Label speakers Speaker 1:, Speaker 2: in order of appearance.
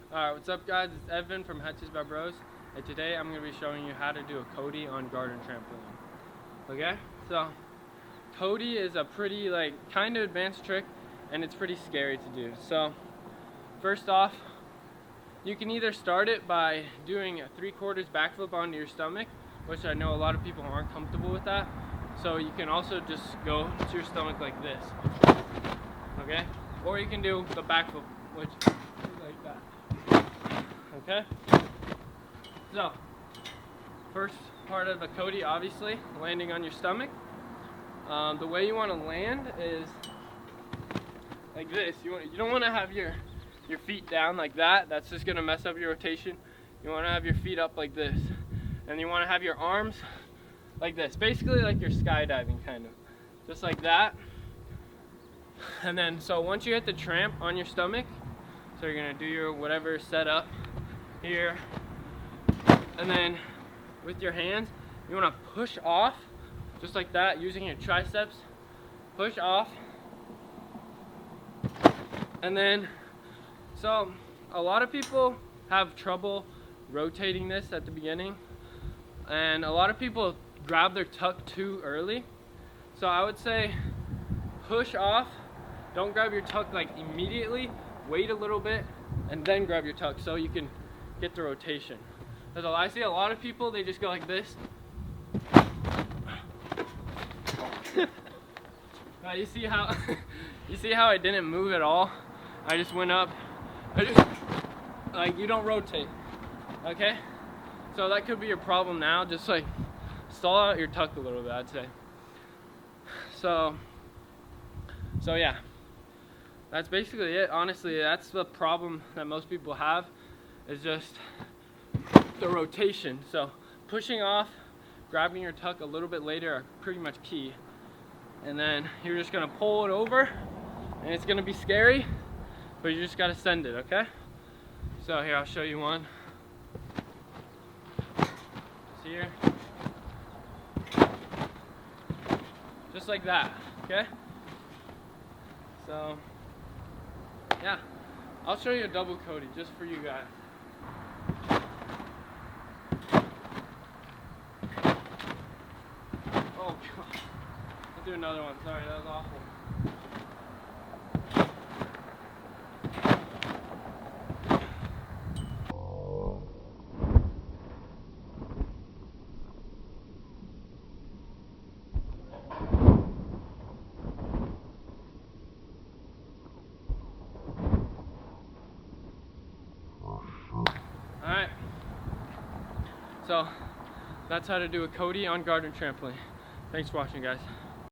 Speaker 1: Alright, what's up guys? It's Evan from Hatches by Bros, and today I'm going to be showing you how to do a Cody on garden trampoline. Okay? So, Cody is a pretty kind of advanced trick, and it's pretty scary to do. So, first off, you can either start it by doing a 3/4 backflip onto your stomach, which I know a lot of people aren't comfortable with that. So you can also just go to your stomach like this. Okay? Or you can do the backflip, which is like that. Okay? So, first part of the Cody, obviously, landing on your stomach. The way you want to land is like this. You don't want to have your feet down like that. That's just going to mess up your rotation. You want to have your feet up like this. And you want to have your arms like this. Basically like you're skydiving, kind of. Just like that. And then, so once you hit the tramp on your stomach, so you're going to do your whatever setup here, and then with your hands you want to push off just like that using your triceps. Push off, and then so a lot of people have trouble rotating this at the beginning, and a lot of people grab their tuck too early. So I would say push off, don't grab your tuck like immediately, wait a little bit and then grab your tuck so you can get the rotation. Because I see a lot of people, they just go like this. You see how you see how I didn't move at all? I just went up. Like, you don't rotate. Okay? So that could be your problem now. Just like stall out your tuck a little bit, I'd say. So yeah. That's basically it. Honestly, that's the problem that most people have, is just the rotation. So pushing off, grabbing your tuck a little bit later are pretty much key. And then you're just gonna pull it over, and it's gonna be scary, but you just gotta send it, okay? So here, I'll show you one. See here? Just like that, okay? So yeah, I'll show you a double Cody just for you guys. Oh god. I'll do another one. Sorry, that was awful. Alright, so that's how to do a Cody on garden trampoline. Thanks for watching, guys.